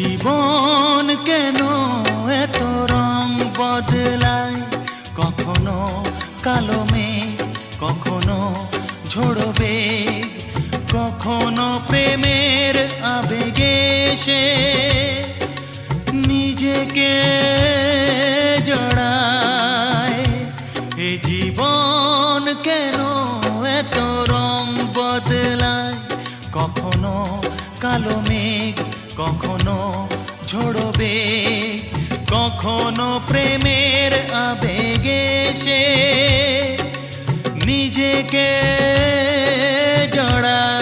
জীবন কেন এত রং বদলায়, কখনো কালো মেঘ, কখনো ঝোড়ো বেগ, কখনো প্রেমের আবেগে সে নিজেকে জড়ায়। এ জীবন কেন এত রং বদলায়, কখনো কালো মেঘ, কখনো ঝোড়ো বেগ, কখনো প্রেমের আবেগে সে নিজেকে জড়ায়।